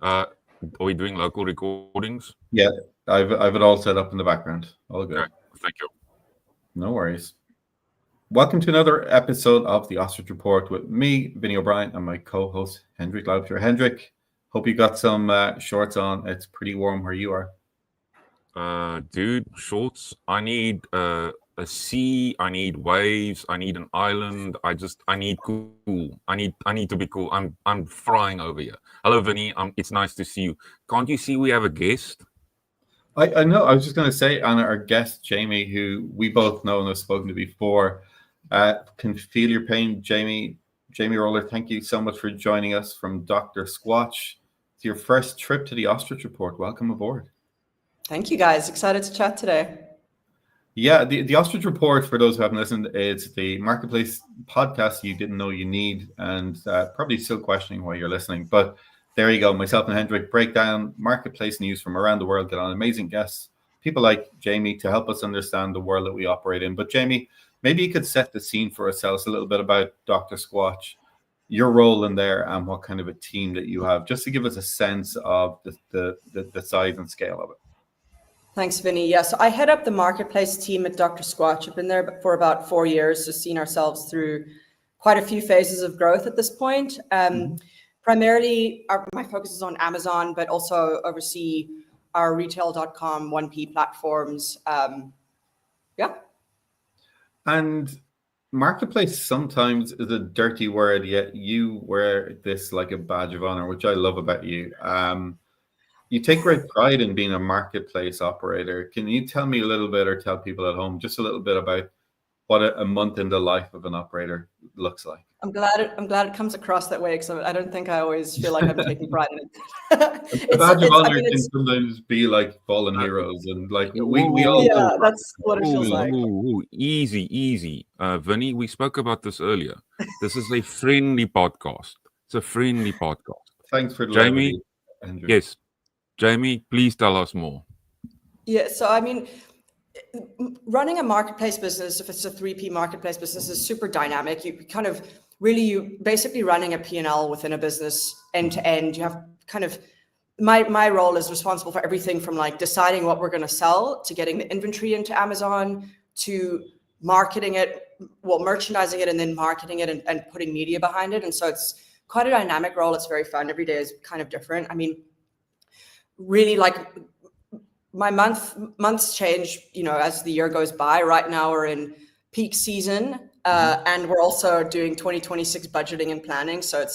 Uh, are we doing local recordings? Yeah, I've it all set up in the background. All Okay, good. thank you. No worries. Welcome to another episode of the Ostrich Report with me, Vinny O'Brien, and my co-host Hendrik Laubscher. Hendrik, hope you got some shorts on. It's pretty warm where you are. Dude, shorts. I need a sea. I need waves. I need an island. I need cool. I need to be cool. I'm frying over here. Hello, Vinny. It's nice to see you. Can't you see we have a guest? I know. I was just going to say, and our guest Jamie, who we both know and have spoken to before, can feel your pain, Jamie. Jamie Roller, thank you so much for joining us from Dr. Squatch. It's your first trip to the Ostrich Report. Welcome aboard. Thank you, guys. Excited to chat today. Yeah, the Ostrich Report, for those who haven't listened, is the marketplace podcast you didn't know you need, and probably still questioning why you're listening. But there you go. Myself and Hendrik break down marketplace news from around the world, get on amazing guests, people like Jamie, to help us understand the world that we operate in. But Jamie, maybe you could set the scene for us, tell us a little bit about Dr. Squatch, your role in there, and what kind of a team that you have, just to give us a sense of the size and scale of it. Thanks, Vinny. Yeah, so I head up the marketplace team at Dr. Squatch. I've been there for about 4 years, so seen ourselves through quite a few phases of growth at this point. Primarily, my focus is on Amazon, but also oversee our retail.com, 1P platforms. Yeah. And marketplace sometimes is a dirty word, yet you wear this like a badge of honor, which I love about you. You take great pride in being a marketplace operator. Can you tell me a little bit, or tell people at home just a little bit about what a month in the life of an operator looks like? I'm glad it comes across that way, because I don't think I always feel like I'm taking pride in it. A badge of honor can sometimes be like fallen heroes, and like we all yeah, that's what it feels like. Easy. Vinny, we spoke about this earlier. This is a friendly podcast. It's a friendly podcast. Thanks for the Jamie. Andrew. Yes, Jamie, please tell us more. Yeah, so I mean, running a marketplace business, if it's a 3P marketplace business, is super dynamic. You basically running a P&L within a business end to end. You have kind of, my role is responsible for everything from like deciding what we're going to sell, to getting the inventory into Amazon, to marketing it, merchandising it, and then marketing it and putting media behind it. And so it's quite a dynamic role. It's very fun. Every day is kind of different. I mean, really, like, my months change, as the year goes by. Right now we're in peak season, and we're also doing 2026 budgeting and planning. So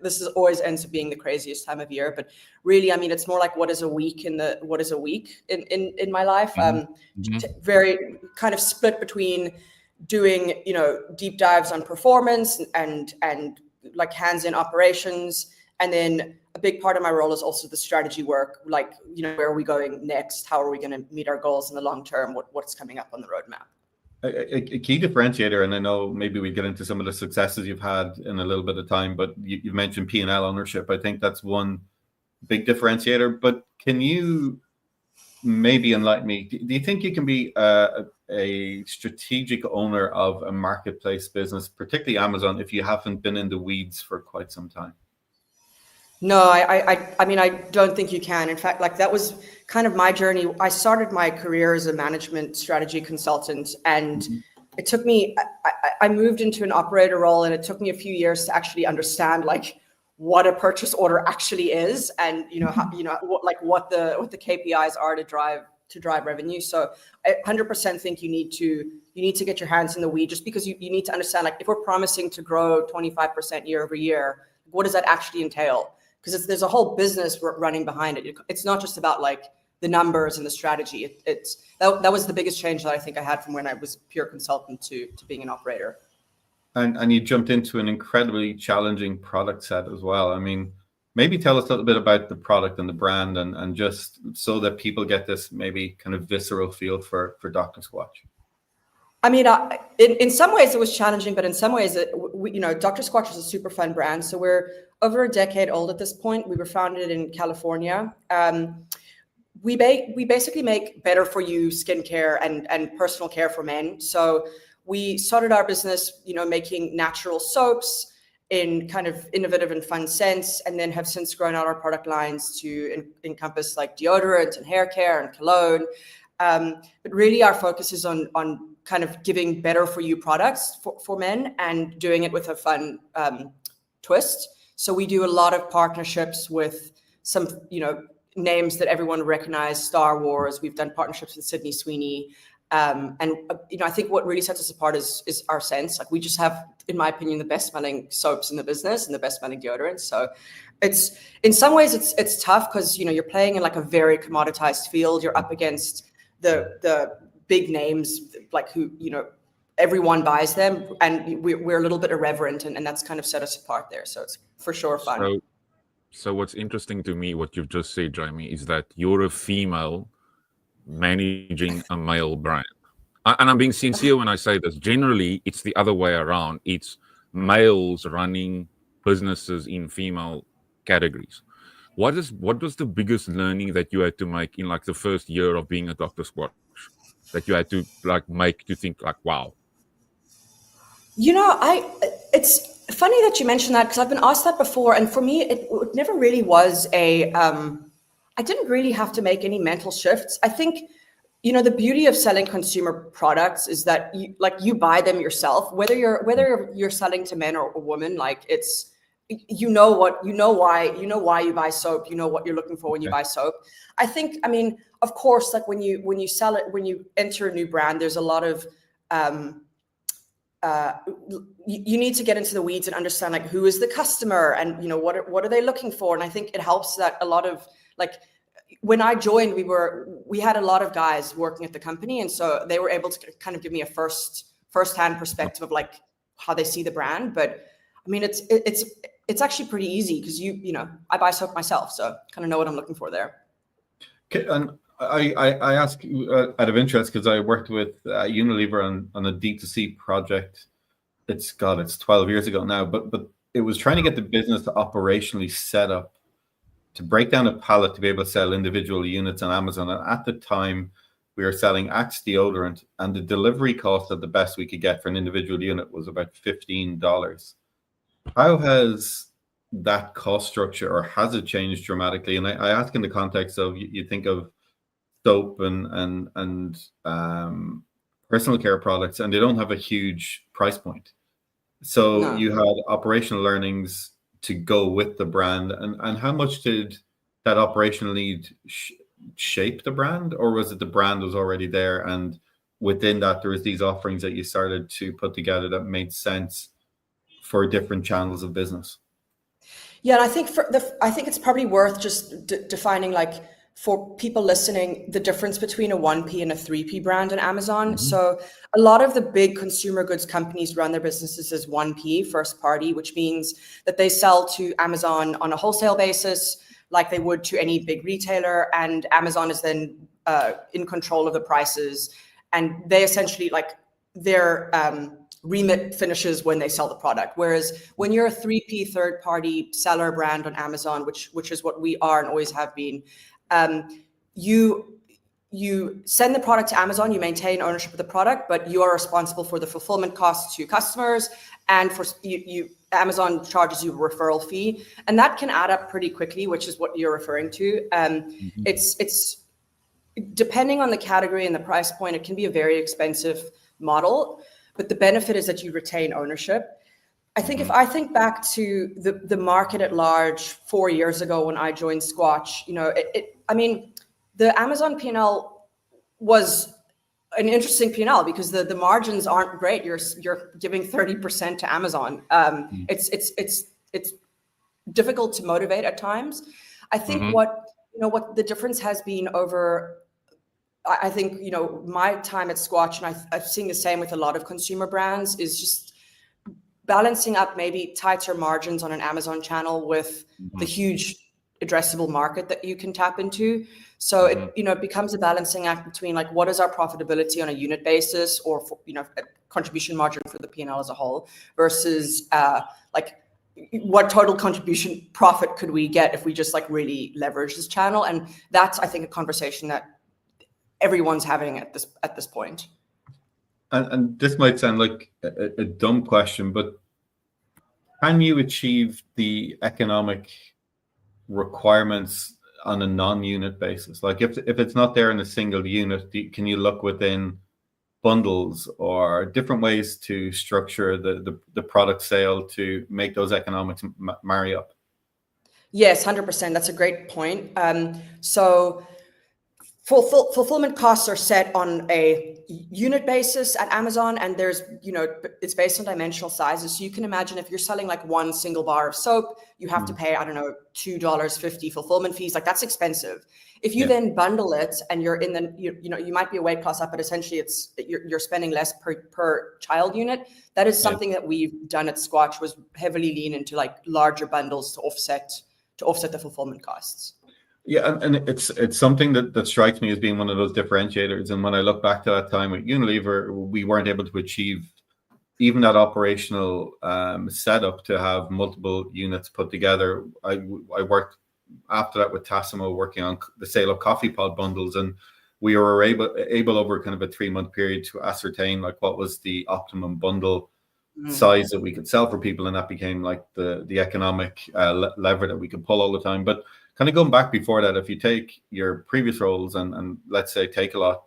this is always ends up being the craziest time of year. But really, I mean, it's more like what is a week in my life. Very kind of split between doing, deep dives on performance and like hands-in operations. And then a big part of my role is also the strategy work, like, where are we going next? How are we going to meet our goals in the long term? What's coming up on the roadmap? A key differentiator, and I know maybe we get into some of the successes you've had in a little bit of time, but you mentioned P&L ownership. I think that's one big differentiator. But can you maybe enlighten me? Do you think you can be a strategic owner of a marketplace business, particularly Amazon, if you haven't been in the weeds for quite some time? No, I mean, I don't think you can. In fact, like, that was kind of my journey. I started my career as a management strategy consultant, and it took me, I moved into an operator role, and it took me a few years to actually understand like what a purchase order actually is, and what the KPIs are to drive revenue. So I 100% think you need to get your hands in the weed, just because you need to understand, like, if we're promising to grow 25% year over year, what does that actually entail? Because there's a whole business running behind it. It's not just about like the numbers and the strategy. That was the biggest change that I think I had from when I was pure consultant to being an operator. And you jumped into an incredibly challenging product set as well. I mean, maybe tell us a little bit about the product and the brand, and just so that people get this maybe kind of visceral feel for Dr. Squatch. I mean, in some ways it was challenging, but in some ways, Dr. Squatch is a super fun brand. So we're over a decade old at this point. We were founded in California. We basically make better for you skincare and personal care for men. So we started our business, making natural soaps in kind of innovative and fun scents, and then have since grown out our product lines to encompass like deodorant and hair care and cologne. But really our focus is on kind of giving better for you products for men and doing it with a fun twist. So we do a lot of partnerships with some, names that everyone recognizes, Star Wars. We've done partnerships with Sydney Sweeney. And I think what really sets us apart is our sense. Like we just have, in my opinion, the best smelling soaps in the business and the best smelling deodorants. So it's, in some ways it's tough because, you're playing in like a very commoditized field. You're up against the big names, like who, everyone buys them, and we're a little bit irreverent, and that's kind of set us apart there. So it's for sure fun. So what's interesting to me, what you've just said, Jamie, is that you're a female managing a male brand. And I'm being sincere when I say this. Generally, it's the other way around. It's males running businesses in female categories. What was the biggest learning that you had to make in like the first year of being a Dr. Squash, that you had to like make to think like, wow? It's funny that you mentioned that, because I've been asked that before. And for me, it never really was I didn't really have to make any mental shifts. I think, the beauty of selling consumer products is that you buy them yourself, whether you're selling to men or women. Like it's, why you buy soap, what you're looking for when you buy soap. I think, of course, like when you sell it, when you enter a new brand, there's a lot of, you need to get into the weeds and understand like who is the customer and what are they looking for. And I think it helps that a lot of, like, when I joined, we had a lot of guys working at the company, and so they were able to kind of give me a first-hand perspective of like how they see the brand. But it's actually pretty easy because I buy soap myself, so kind of know what I'm looking for there. Okay, and I ask out of interest because I worked with Unilever on a D2C project. It's 12 years ago now, but it was trying to get the business operationally set up to break down a pallet to be able to sell individual units on Amazon. And at the time, we were selling Axe deodorant, and the delivery cost of the best we could get for an individual unit was about $15. How has that cost structure, or has it changed dramatically? And I ask in the context of you think of soap and personal care products, and they don't have a huge price point. So No. You had operational learnings to go with the brand, and how much did that operational need shape the brand, or was it the brand was already there, and within that there was these offerings that you started to put together that made sense for different channels of business? Yeah, and I think I think it's probably worth just defining, like, for people listening, the difference between a 1P and a 3P brand on Amazon. Mm-hmm. So a lot of the big consumer goods companies run their businesses as 1P, first party, which means that they sell to Amazon on a wholesale basis, like they would to any big retailer, and Amazon is then in control of the prices, and they essentially, like, their remit finishes when they sell the product. Whereas when you're a 3P third party seller brand on Amazon, which is what we are and always have been, you send the product to Amazon, you maintain ownership of the product, but you are responsible for the fulfillment costs to customers, and for Amazon charges you a referral fee, and that can add up pretty quickly, which is what you're referring to. It's depending on the category and the price point, it can be a very expensive model, but the benefit is that you retain ownership. I think if I think back to the market at large 4 years ago when I joined Squatch, the Amazon P&L was an interesting P&L because the margins aren't great. You're giving 30% to Amazon. It's difficult to motivate at times. I think what the difference has been over, I think, my time at Squatch, and I've seen the same with a lot of consumer brands, is just balancing up maybe tighter margins on an Amazon channel with the huge addressable market that you can tap into. So it becomes a balancing act between, like, what is our profitability on a unit basis, or for, a contribution margin for the P&L as a whole, versus like what total contribution profit could we get if we just like really leverage this channel. And that's, I think, a conversation that everyone's having at this point. And this might sound like a dumb question, but Can you achieve the economic requirements on a non-unit basis? Like if it's not there in a single unit, can you look within bundles or different ways to structure the product sale to make those economics marry up? Yes, 100%. That's a great point. So fulfillment costs are set on a unit basis at Amazon, and there's, it's based on dimensional sizes. So you can imagine if you're selling like one single bar of soap, you have to pay, I don't know, $2.50 fulfillment fees. Like that's expensive. If you then bundle it and you're in the, you might be a weight class up, but essentially you're spending less per child unit. That is something that we've done at Squatch, was heavily lean into like larger bundles to offset the fulfillment costs. Yeah, and it's something that strikes me as being one of those differentiators. And when I look back to that time with Unilever, we weren't able to achieve even that operational setup to have multiple units put together. I worked after that with Tassimo, working on the sale of coffee pod bundles, and we were able over kind of a 3-month period to ascertain like what was the optimum bundle size that we could sell for people, and that became like the economic lever that we could pull all the time. But kind of going back before that, if you take your previous roles and let's say Takealot,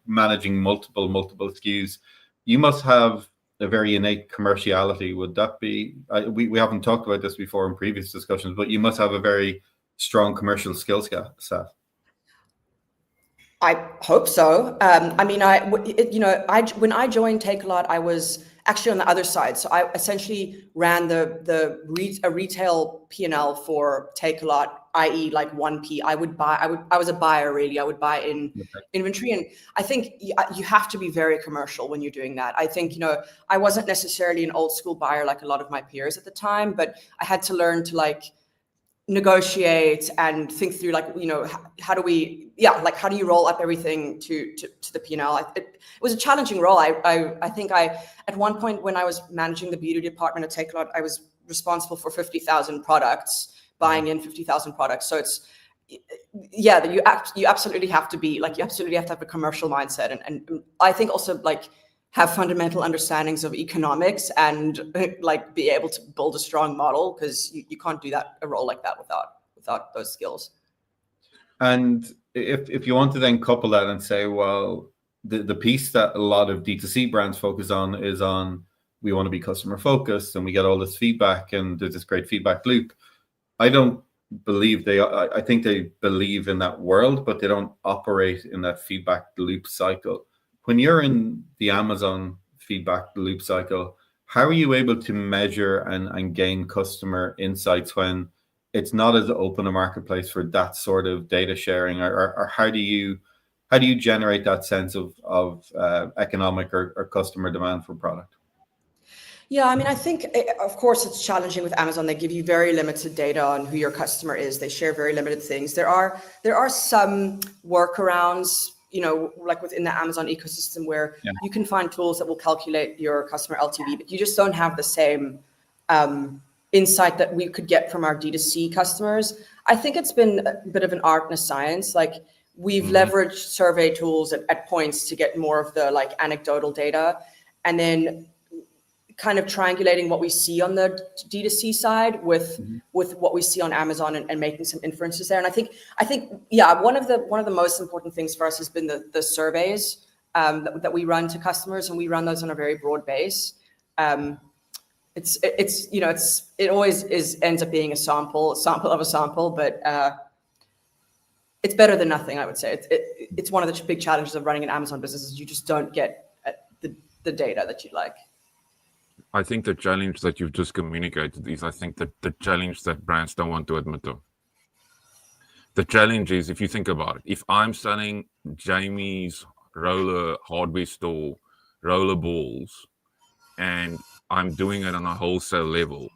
managing multiple SKUs, you must have a very innate commerciality. Would that be? We haven't talked about this before in previous discussions, but you must have a very strong commercial skill set. I hope so. I mean, when I joined Takealot, I was actually on the other side. So I essentially ran a retail P&L for Takealot, i.e. like 1P. I was a buyer really. I would buy in inventory. And I think you have to be very commercial when you're doing that. I think, I wasn't necessarily an old school buyer like a lot of my peers at the time, but I had to learn to like negotiate and think through like, how do you roll up everything to the P&L? It was a challenging role. I think at one point when I was managing the beauty department at Takealot, I was responsible for 50,000 products, buying in 50,000 products. So it's, you absolutely have to be like, you absolutely have to have a commercial mindset. And I think also like have fundamental understandings of economics and like be able to build a strong model, because you can't do a role like that without those skills. And if you want to then couple that and say, well, the piece that a lot of D2C brands focus on is on, we want to be customer focused and we get all this feedback and there's this great feedback loop. I don't believe I think they believe in that world, but they don't operate in that feedback loop cycle. When you're in the Amazon feedback loop cycle, how are you able to measure and gain customer insights when it's not as open a marketplace for that sort of data sharing, or how do you generate that sense of economic or customer demand for product? Yeah, I mean, I think, of course, it's challenging with Amazon. They give you very limited data on who your customer is. They share very limited things. There are some workarounds, like within the Amazon ecosystem where you can find tools that will calculate your customer LTV, but you just don't have the same insight that we could get from our D2C customers. I think it's been a bit of an art and a science. Like we've leveraged survey tools at points to get more of the like anecdotal data, and then kind of triangulating what we see on the D2C side with what we see on Amazon and making some inferences there. And I think one of the most important things for us has been the surveys that we run to customers, and we run those on a very broad base. It always ends up being a sample of a sample, but it's better than nothing, I would say. It's one of the big challenges of running an Amazon business is you just don't get the data that you'd like. I think the challenge that you've just communicated is, I think that the challenge that brands don't want to admit to. The challenge is, if you think about it, if I'm selling Jamie's roller hardware store roller balls and I'm doing it on a wholesale level,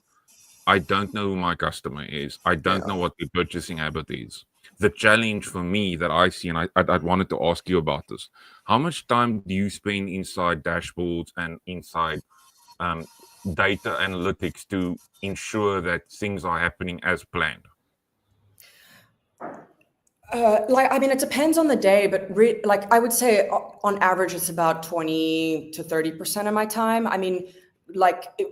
I don't know who my customer is. I don't know what their purchasing habit is. The challenge for me that I see, and I wanted to ask you about this, how much time do you spend inside dashboards and inside data analytics to ensure that things are happening as planned? It depends on the day, but I would say on average, it's about 20 to 30% of my time. I mean,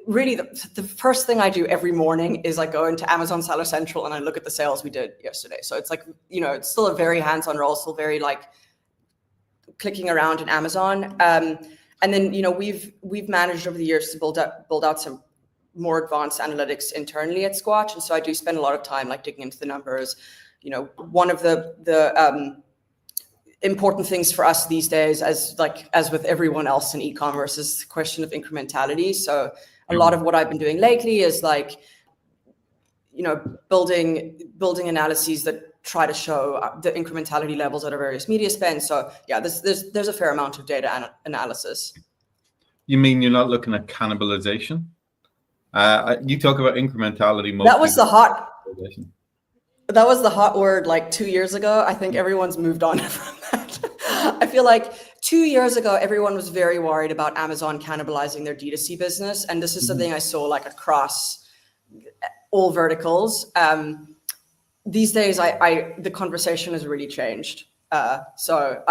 really the first thing I do every morning is I go into Amazon Seller Central and I look at the sales we did yesterday. So it's like, it's still a very hands-on role, still very like clicking around in Amazon. And then, we've managed over the years to build out some more advanced analytics internally at Squatch. And so I do spend a lot of time like digging into the numbers. One of the important things for us these days, as with everyone else in e-commerce, is the question of incrementality. So a lot of what I've been doing lately is like, building analyses that try to show the incrementality levels at our various media spend. So yeah, there's a fair amount of data analysis. You mean you're not looking at cannibalization? You talk about incrementality. That was the hot word like 2 years ago. I think everyone's moved on from that. I feel like 2 years ago, everyone was very worried about Amazon cannibalizing their D2C business. And this is something I saw like across all verticals. These days, the conversation has really changed. So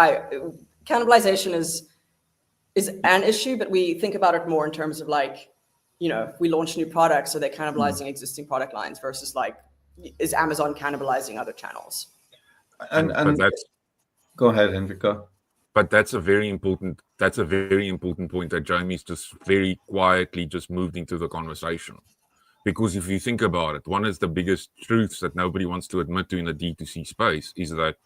cannibalization is an issue, but we think about it more in terms of like, if we launch new products, are they cannibalizing existing product lines versus like, is Amazon cannibalizing other channels? And go ahead, Hendrik, go. But that's a very important point that Jamie's just very quietly just moved into the conversation. Because if you think about it, one of the biggest truths that nobody wants to admit to in the D2C space is that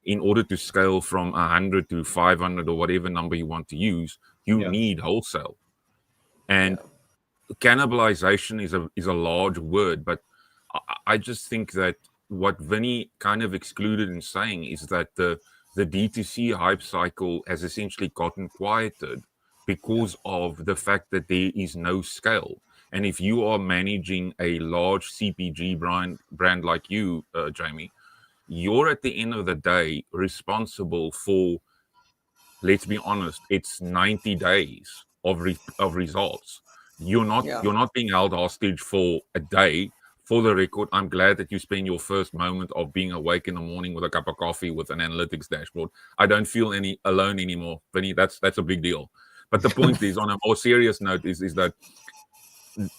in order to scale from 100 to 500 or whatever number you want to use, you need wholesale. And cannibalization is a large word, but I just think that what Vinny kind of excluded in saying is that the D2C hype cycle has essentially gotten quieted because of the fact that there is no scale. And if you are managing a large CPG brand like you, Jamie, you're at the end of the day responsible for, let's be honest, it's 90 days of results. You're not being held hostage for a day. For the record, I'm glad that you spend your first moment of being awake in the morning with a cup of coffee with an analytics dashboard. I don't feel alone anymore, Vinny. That's a big deal. But the point is, on a more serious note, is that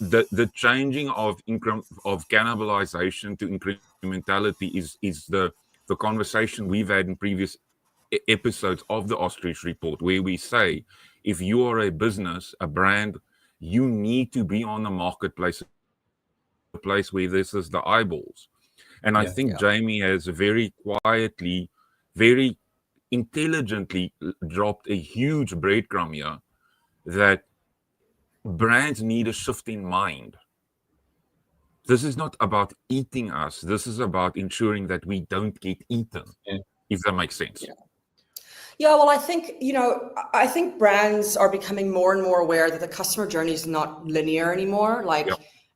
the changing of cannibalization to incrementality is the conversation we've had in previous episodes of the Ostrich report, where we say, if you are a business, a brand, you need to be on the marketplace, a place where this is the eyeballs. And I think Jamie has very quietly, very intelligently dropped a huge breadcrumb here that brands need a shift in mind. This is not about eating us. This is about ensuring that we don't get eaten, if that makes sense. Yeah, well, I think brands are becoming more and more aware that the customer journey is not linear anymore. Like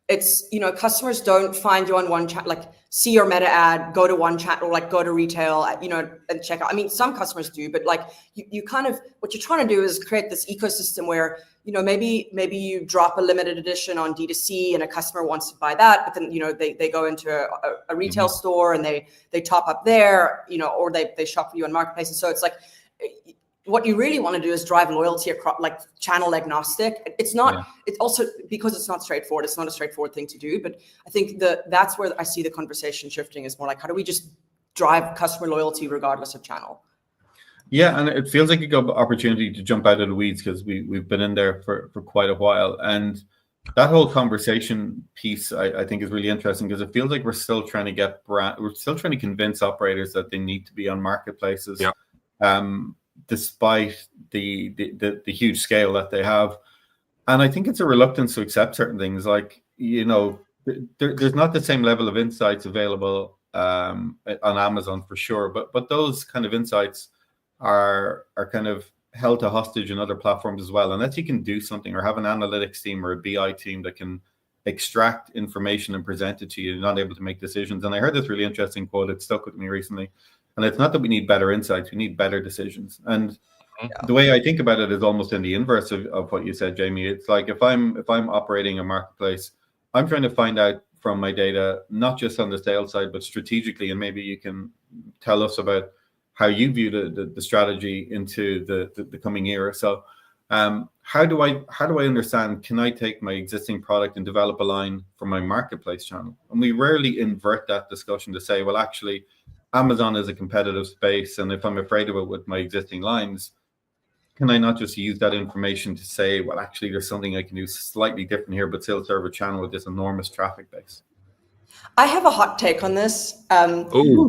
it's, customers don't find you on one chat, like see your meta ad, go to one chat, or like go to retail, and check out. I mean, some customers do, but like you kind of, what you're trying to do is create this ecosystem where, maybe you drop a limited edition on D2C and a customer wants to buy that, but then, they go into a retail store and they top up there, or they shop for you on marketplaces. So it's like, what you really want to do is drive loyalty across, like channel agnostic. It's not, it's also because it's not straightforward. It's not a straightforward thing to do, but I think that's where I see the conversation shifting, is more like, how do we just drive customer loyalty regardless of channel? Yeah, and it feels like a good opportunity to jump out of the weeds, because we've been in there for quite a while. And that whole conversation piece, I think, is really interesting, because it feels like we're still trying to convince operators that they need to be on marketplaces. Despite the huge scale that they have. And I think it's a reluctance to accept certain things. Like, there's not the same level of insights available on Amazon for sure, but those kind of insights are kind of held to hostage in other platforms as well. Unless you can do something or have an analytics team or a BI team that can extract information and present it to you, you're not able to make decisions. And I heard this really interesting quote. It stuck with me recently. And it's not that we need better insights, we need better decisions. And the way I think about it is almost in the inverse of what you said, Jamie. It's like, if I'm operating a marketplace, I'm trying to find out from my data, not just on the sales side, but strategically. And maybe you can tell us about how you view the strategy into the coming year or so. How do I understand? Can I take my existing product and develop a line for my marketplace channel? And we rarely invert that discussion to say, well, actually, Amazon is a competitive space, and if I'm afraid of it with my existing lines, can I not just use that information to say, well, actually, there's something I can do slightly different here, but still serve a channel with this enormous traffic base? I have a hot take on this. Oh,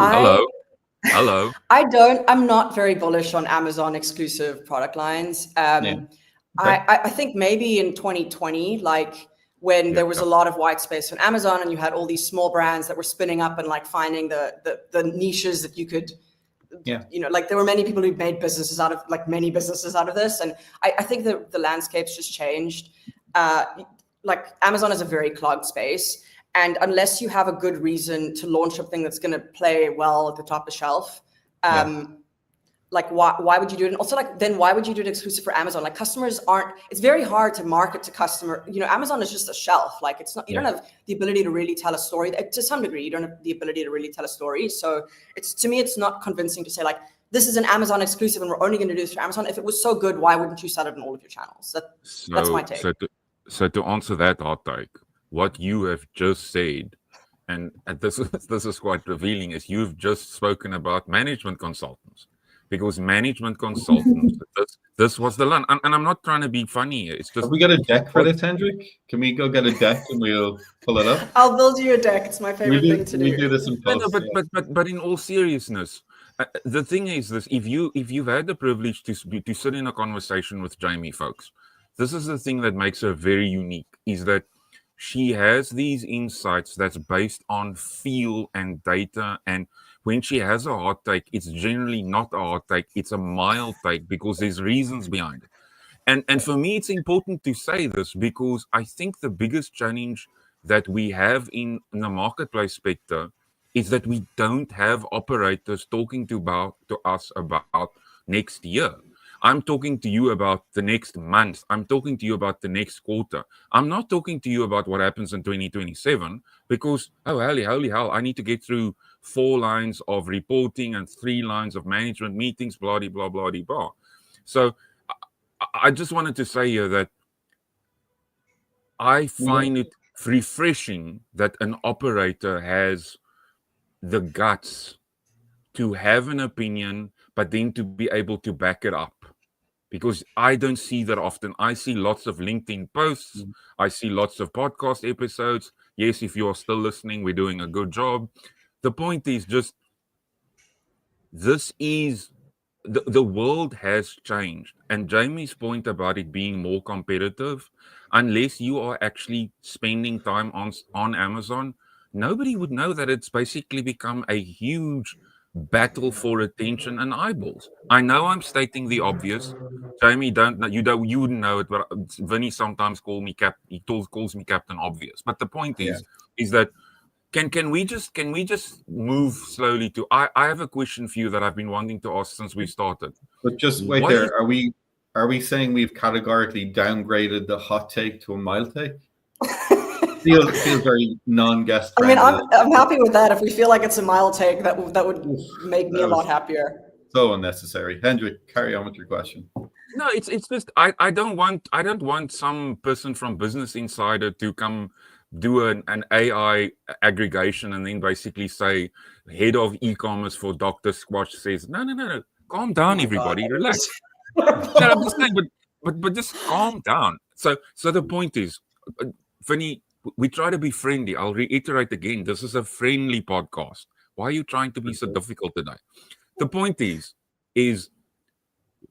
hello. I'm not very bullish on Amazon exclusive product lines. I think maybe in 2020, like when there was a lot of white space on Amazon and you had all these small brands that were spinning up and like finding the niches that you could, like there were many people who made businesses out of this. And I think the landscape's just changed. Like Amazon is a very clogged space. And unless you have a good reason to launch something that's going to play well at the top of the shelf, like why would you do it? And also, like, then why would you do it exclusive for Amazon? Like customers aren't. It's very hard to market to customer. Amazon is just a shelf. Like it's not. You don't have the ability to really tell a story. To some degree, you don't have the ability to really tell a story. So to me, it's not convincing to say like this is an Amazon exclusive and we're only going to do this for Amazon. If it was so good, why wouldn't you sell it on all of your channels? That's my take. So to answer that hot take, what you have just said, and this is quite revealing, is you've just spoken about management consultants, because management consultants, this was the line. And I'm not trying to be funny. It's just. Have we got a deck for this, Hendrik? Can we go get a deck and we'll pull it up? I'll build you a deck. It's my favorite thing to do. We do this in post. But in all seriousness, the thing is this: if you've had the privilege to sit in a conversation with Jamie, folks, this is the thing that makes her very unique. Is that she has these insights that's based on feel and data. And when she has a hot take, it's generally not a hot take. It's a mild take because there's reasons behind it. And for me, it's important to say this because I think the biggest challenge that we have in the marketplace sector is that we don't have operators talking to us about next year. I'm talking to you about the next month. I'm talking to you about the next quarter. I'm not talking to you about what happens in 2027 because, holy hell, I need to get through 4 lines of reporting and 3 lines of management meetings, blah, blah, blah, blah, blah. So I just wanted to say here that I find it refreshing that an operator has the guts to have an opinion, but then to be able to back it up. Because I don't see that often. I see lots of LinkedIn posts. I see lots of podcast episodes. Yes, if you are still listening, we're doing a good job. The point is just, this is, the world has changed. And Jamie's point about it being more competitive, unless you are actually spending time on Amazon, nobody would know that it's basically become a huge battle for attention and eyeballs. I know I'm stating the obvious. Jamie, you wouldn't know it, but Vinny sometimes calls me Captain Obvious. But the point is that can we just move slowly to? I have a question for you that I've been wanting to ask since we started. But just wait there. Are we saying we've categorically downgraded the hot take to a mild take? feels very non-guest friendly. I mean, I'm happy with that. If we feel like it's a mild take, that would make me a lot happier. So unnecessary. Hendrik, carry on with your question. No, it's just I don't want some person from Business Insider to come do an AI aggregation and then basically say head of e-commerce for Dr. Squash says no. Calm down, everybody. Relax. No, I'm just saying, but just calm down. So the point is, Vinny, we try to be friendly. I'll reiterate again, this is a friendly podcast. Why are you trying to be so difficult today? The point is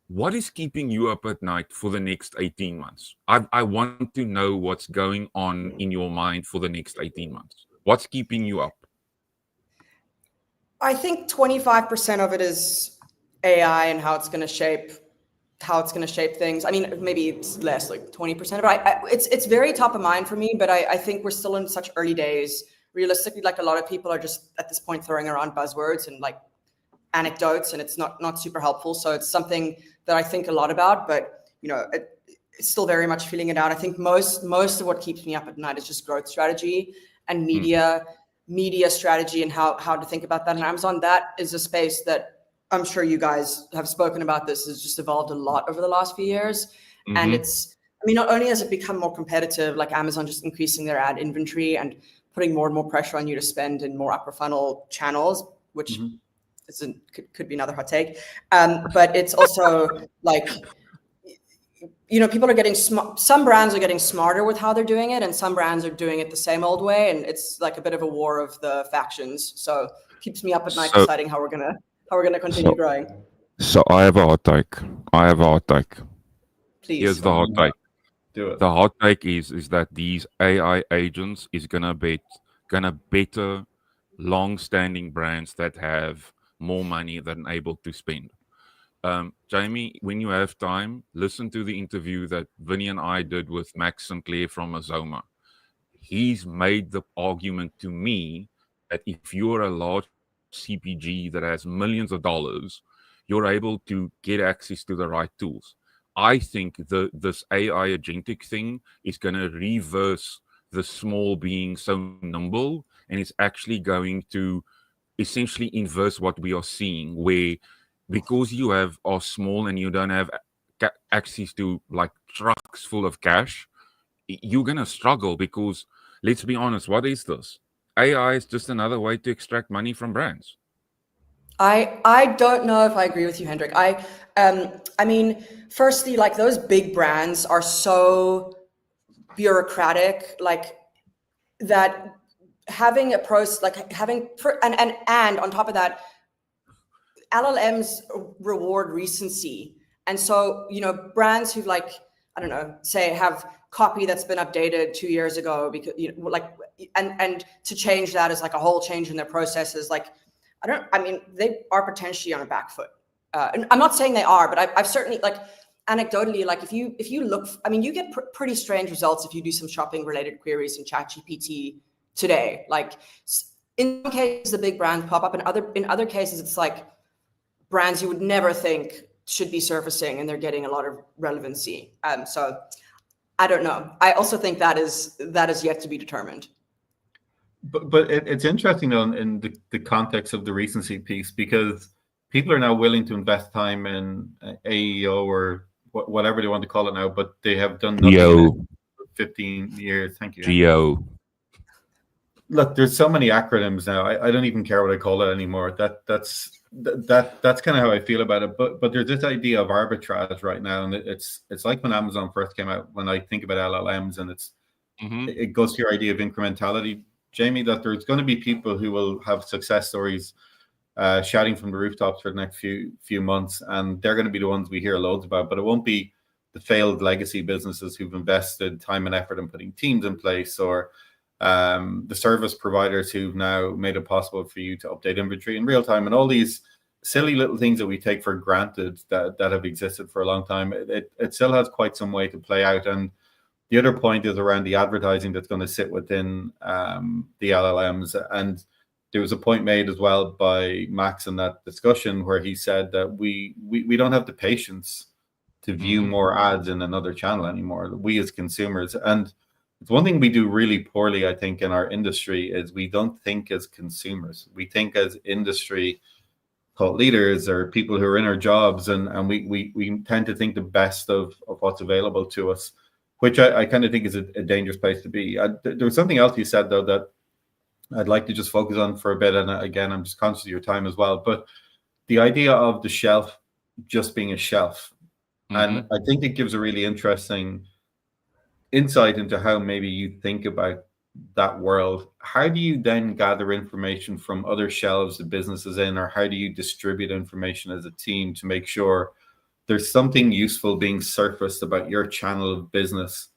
what is keeping you up at night for the next 18 months? I want to know what's going on in your mind for the next 18 months. What's keeping you up? I think 25% of it is AI and how it's going to shape things. I mean, maybe it's less, like 20% of it. It's very top of mind for me, but I think we're still in such early days. Realistically, like a lot of people are just at this point throwing around buzzwords and like anecdotes, and it's not super helpful. So it's something that I think a lot about, but it's still very much feeling it out. I think most of what keeps me up at night is just growth strategy and media strategy and how to think about that on Amazon. That is a space that I'm sure you guys have spoken about. This has just evolved a lot over the last few years. And Mhm. it's, I mean, not only has it become more competitive, like Amazon just increasing their ad inventory and putting more and more pressure on you to spend in more upper funnel channels, which could be another hot take. But it's also like, people are getting smart. Some brands are getting smarter with how they're doing it, and some brands are doing it the same old way. And it's like a bit of a war of the factions. So keeps me up at night So, deciding how we're gonna continue so, growing. so I have a hot take. I have a hot take. Here's Please. the hot take. Do it. The hot take is that these AI agents is gonna better long-standing brands that have more money than able to spend. Jamie, when you have time, listen to the interview that Vinny and I did with Max Sinclair from Azoma. He's made the argument to me that if you're a large CPG that has millions of dollars, you're able to get access to the right tools. I think this AI agentic thing is going to reverse the small being so nimble, and it's actually going to essentially inverse what we are seeing, where because you are small and you don't have access to like trucks full of cash, you're going to struggle because let's be honest, what is this? AI is just another way to extract money from brands. I don't know if I agree with you, Hendrik. I mean, firstly, like those big brands are so bureaucratic, like that having a process, like having and on top of that, LLMs reward recency. And so, brands who like, I don't know, say have copy that's been updated 2 years ago because and to change that is like a whole change in their processes. Like, they are potentially on a back foot. And I'm not saying they are, but I've certainly, like, anecdotally, like if you look, you get pretty strange results if you do some shopping related queries in ChatGPT today. Like in some cases, the big brands pop up, in other cases, it's like brands you would never think should be surfacing, and they're getting a lot of relevancy. So I don't know. I also think that is yet to be determined. But it's interesting though in the context of the recency piece, because people are now willing to invest time in AEO or whatever they want to call it now, but they have done nothing in it for 15 years. Thank you. Geo. Look, there's so many acronyms now. I don't even care what I call it anymore. That's kind of how I feel about it. But there's this idea of arbitrage right now, and it's like when Amazon first came out. When I think about LLMs, and it goes to your idea of incrementality, Jamie, that there's going to be people who will have success stories shouting from the rooftops for the next few months, and they're going to be the ones we hear loads about. But it won't be the failed legacy businesses who've invested time and effort in putting teams in place, or the service providers who've now made it possible for you to update inventory in real time, and all these silly little things that we take for granted that have existed for a long time. It still has quite some way to play out. And the other point is around the advertising that's going to sit within the LLMs. And there was a point made as well by Max in that discussion where he said that we don't have the patience to view more ads in another channel anymore, we as consumers. And it's one thing we do really poorly, I think, in our industry is we don't think as consumers. We think as industry thought leaders or people who are in our jobs, and we tend to think the best of what's available to us, which I kind of think is a dangerous place to be. There was something else you said, though, that I'd like to just focus on for a bit. And again, I'm just conscious of your time as well. But the idea of the shelf just being a shelf. And I think it gives a really interesting insight into how maybe you think about that world. How do you then gather information from other shelves the business is in, or how do you distribute information as a team to make sure there's something useful being surfaced about your channel of business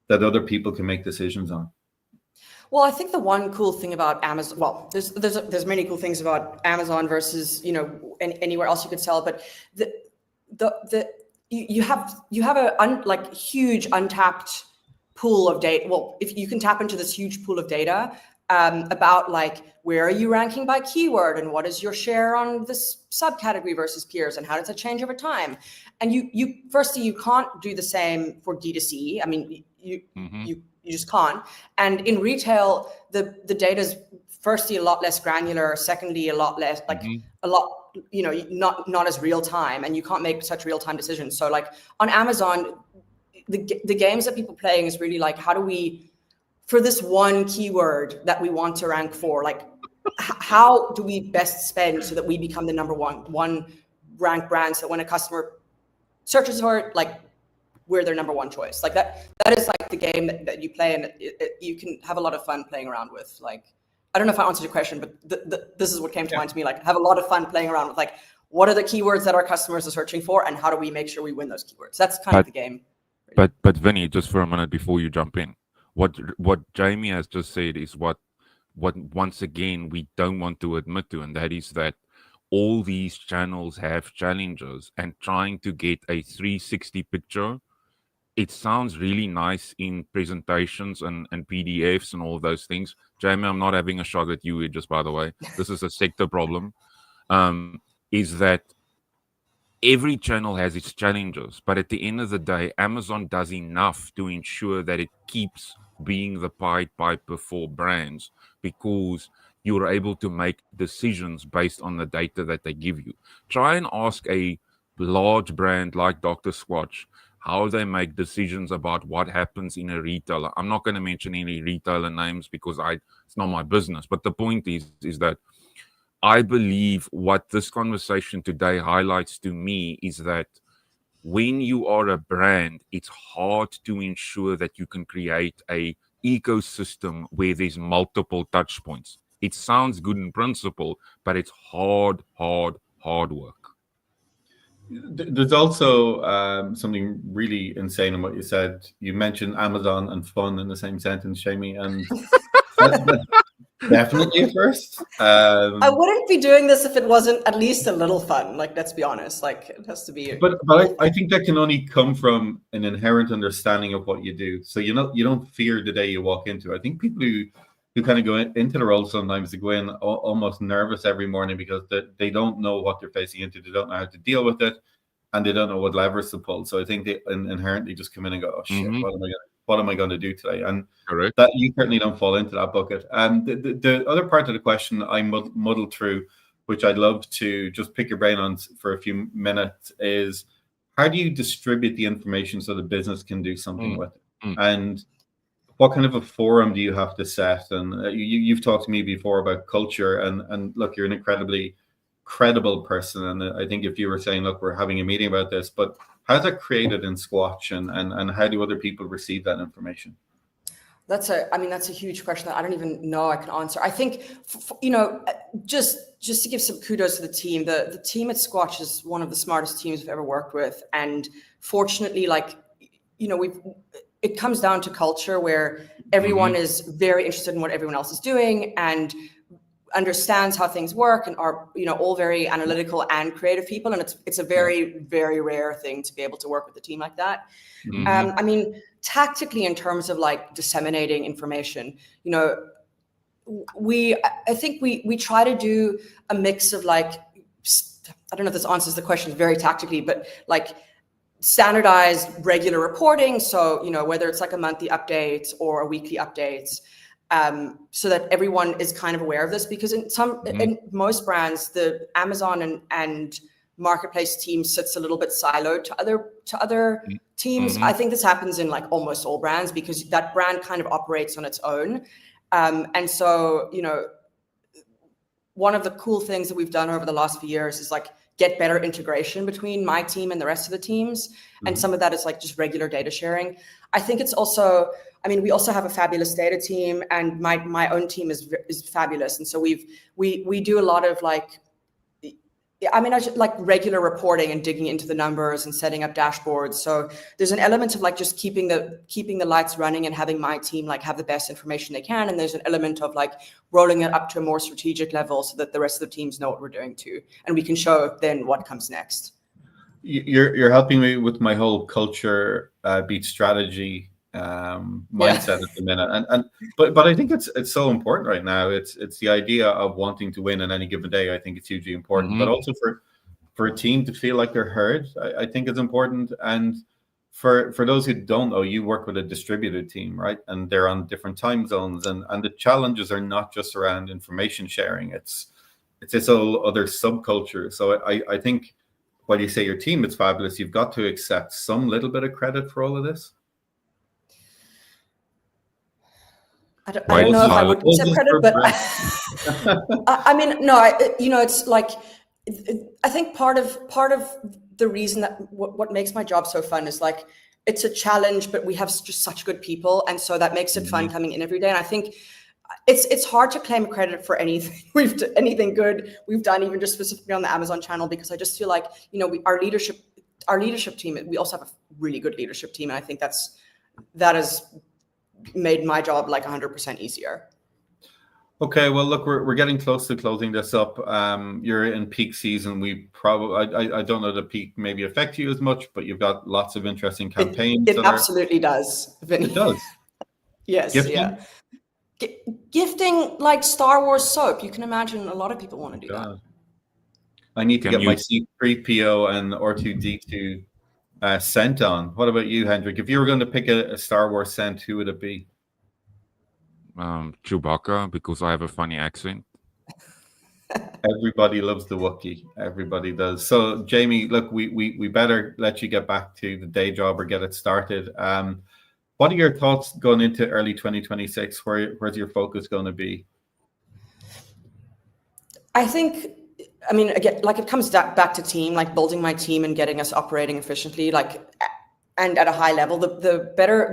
that other people can make decisions on? Well, I think the one cool thing about Amazon, well, there's many cool things about Amazon versus anywhere else you could sell, but you have a huge untapped pool of data. Well, if you can tap into this huge pool of data about like where are you ranking by keyword, and what is your share on this subcategory versus peers, and how does it change over time? And you firstly, you can't do the same for D2C. I mean, you just can't. And in retail, the data is firstly a lot less granular. Secondly, a lot less not as real time, and you can't make such real time decisions. So like on Amazon, the games that people playing is really like, how do we, for this one keyword that we want to rank for, like how do we best spend so that we become the number one ranked brand, so when a customer searches for it, like we're their number one choice. Like that is like the game that you play, and you can have a lot of fun playing around with. Like, I don't know if I answered your question, but this is what came to mind to me. Like, have a lot of fun playing around with, like, what are the keywords that our customers are searching for, and how do we make sure we win those keywords? That's kind of the game. But Vinny, just for a minute before you jump in, what Jamie has just said is what once again we don't want to admit to, and that is that all these channels have challenges, and trying to get a 360 picture, it sounds really nice in presentations and PDFs and all those things. Jamie, I'm not having a shot at you, just by the way. This is a sector problem. Is that every channel has its challenges, but at the end of the day, Amazon does enough to ensure that it keeps being the Pied Piper for brands, because you're able to make decisions based on the data that they give you. Try and ask a large brand like Dr. Squatch how they make decisions about what happens in a retailer. I'm not going to mention any retailer names because it's not my business. But the point is that I believe what this conversation today highlights to me is that when you are a brand, it's hard to ensure that you can create a ecosystem where there's multiple touch points. It sounds good in principle, but it's hard work. There's also something really insane in what you said. You mentioned Amazon and fun in the same sentence, Jamie, and that's definitely a first. I wouldn't be doing this if it wasn't at least a little fun. Like, let's be honest. Like, it has to be. But I think that can only come from an inherent understanding of what you do. So you don't fear the day you walk into it. I think people who kind of go into the role sometimes, they go in almost nervous every morning because they don't know what they're facing into. They don't know how to deal with it, and they don't know what levers to pull. So I think they inherently just come in and go, "Oh shit, what am I going to do today?" And correct, that you certainly don't fall into that bucket. And the other part of the question I muddled through, which I'd love to just pick your brain on for a few minutes, is how do you distribute the information so the business can do something with it? And what kind of a forum do you have to set? And you've talked to me before about culture, and look, you're an incredibly credible person. And I think if you were saying, look, we're having a meeting about this, but how's that created in Squatch, and how do other people receive that information? That's a huge question that I don't even know I can answer. I think, just to give some kudos to the team, the team at Squatch is one of the smartest teams I've ever worked with. And fortunately, it comes down to culture where everyone is very interested in what everyone else is doing and understands how things work, and are all very analytical and creative people. And it's a very, very rare thing to be able to work with a team like that. I mean, tactically, in terms of like disseminating information, I think we try to do a mix of, like, I don't know if this answers the question very tactically, but like standardized regular reporting. So, whether it's like a monthly update or a weekly update, so that everyone is kind of aware of this, because in most brands, the Amazon and marketplace team sits a little bit siloed to other teams. I think this happens in like almost all brands, because that brand kind of operates on its own. And so, one of the cool things that we've done over the last few years is like get better integration between my team and the rest of the teams. And some of that is like just regular data sharing. I think it's also, we also have a fabulous data team, and my own team is fabulous. And so we do a lot of like, like regular reporting and digging into the numbers and setting up dashboards. So there's an element of like just keeping the lights running and having my team like have the best information they can. And there's an element of like rolling it up to a more strategic level so that the rest of the teams know what we're doing too, and we can show then what comes next. You're helping me with my whole culture beat strategy mindset at the minute, but I think it's so important right now. It's the idea of wanting to win on any given day. I think it's hugely important, but also for a team to feel like they're heard, I think it's important. And for those who don't know, you work with a distributed team, right? And they're on different time zones, and the challenges are not just around information sharing. It's this whole other subculture. So I think while you say your team is fabulous, you've got to accept some little bit of credit for all of this. I don't know if I would accept credit, but I mean, no, it's like, I think part of the reason that what makes my job so fun is like, it's a challenge, but we have just such good people. And so that makes it fun coming in every day. And I think it's hard to claim credit for anything anything good we've done, even just specifically on the Amazon channel, because I just feel like, our leadership team, we also have a really good leadership team. And I think that has made my job like 100% easier. Okay, well, look, we're getting close to closing this up. You're in peak season. We probably, I don't know the peak maybe affect you as much, but you've got lots of interesting campaigns. It absolutely does, Vinny. It does. Yes, Gifting? yeah. Gifting like Star Wars soap. You can imagine a lot of people want to do that. I need to get my C-3PO and R2-D2 scent on. What about you, Hendrik? If you were going to pick a Star Wars scent, who would it be? Chewbacca, because I have a funny accent. Everybody loves the Wookiee. Everybody does. So, Jamie, look, we better let you get back to the day job or get it started. What are your thoughts going into early 2026? Where's your focus going to be? I think, I mean, again, like it comes back to team, like building my team and getting us operating efficiently, like, and at a high level. The better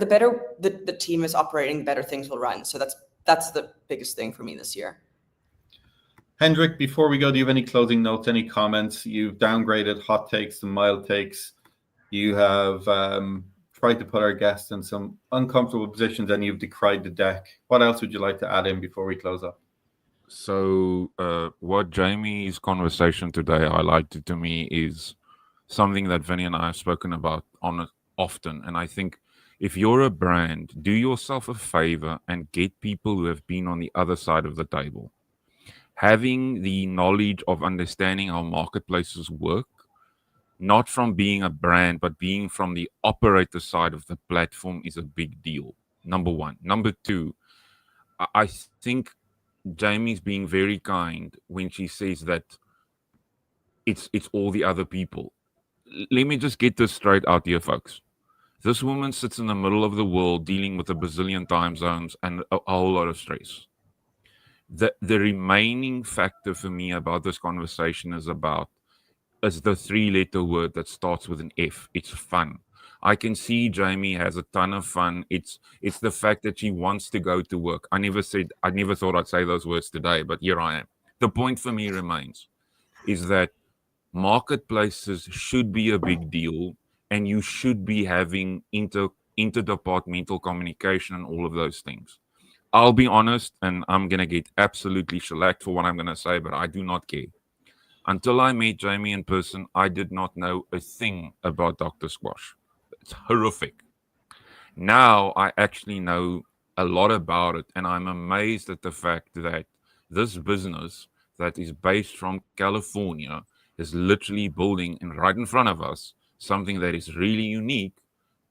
the team is operating, the better things will run. So that's the biggest thing for me this year. Hendrik, before we go, do you have any closing notes, any comments? You've downgraded hot takes to mild takes. You have tried to put our guests in some uncomfortable positions, and you've decried the deck. What else would you like to add in before we close up? So what Jamie's conversation today highlighted to me is something that Vinny and I have spoken about often. And I think if you're a brand, do yourself a favor and get people who have been on the other side of the table. Having the knowledge of understanding how marketplaces work, not from being a brand, but being from the operator side of the platform, is a big deal. Number one. Number two, I think Jamie's being very kind when she says that it's all the other people. Let me just get this straight out here, folks. This woman sits in the middle of the world dealing with a bazillion time zones and a whole lot of stress. The remaining factor for me about this conversation is the three-letter word that starts with an F. It's fun. I can see Jamie has a ton of fun. It's the fact that she wants to go to work. I never thought I'd say those words today, but here I am. The point for me remains is that marketplaces should be a big deal, and you should be having interdepartmental communication and all of those things. I'll be honest, and I'm going to get absolutely shellacked for what I'm going to say, but I do not care. Until I met Jamie in person, I did not know a thing about Dr. Squash. It's horrific. Now I actually know a lot about it, and I'm amazed at the fact that this business that is based from California is literally building right in front of us something that is really unique,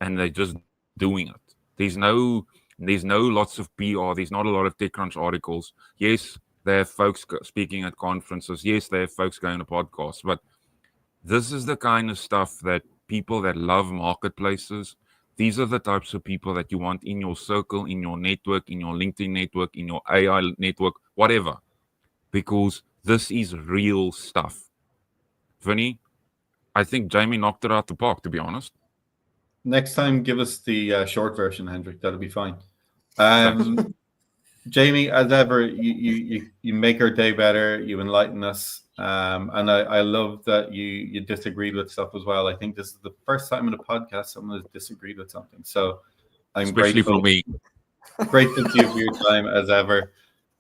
and they're just doing it. There's no lots of PR. There's not a lot of TechCrunch articles. Yes, there are folks speaking at conferences. Yes, there are folks going to podcasts. But this is the kind of stuff that people that love marketplaces, these are the types of people that you want in your circle, in your network, in your LinkedIn network, in your AI network, whatever. Because this is real stuff. Vinny, I think Jamie knocked it out the park, to be honest. Next time, give us the short version, Hendrik. That'll be fine. Jamie, as ever, you make our day better. You enlighten us, and I love that you disagreed with stuff as well. I think this is the first time in a podcast someone has disagreed with something. So I'm especially grateful. For me. Grateful to you for your time as ever.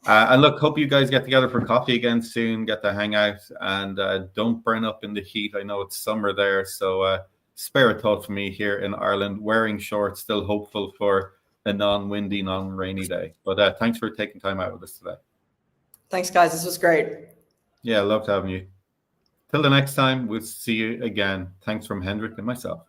And look, hope you guys get together for coffee again soon. Get to hang out and don't burn up in the heat. I know it's summer there, so spare a thought for me here in Ireland, wearing shorts, still hopeful for a non-windy, non-rainy day. But thanks for taking time out with us today. Thanks, guys. This was great. Yeah, loved having you. Till the next time, we'll see you again. Thanks from Hendrik and myself.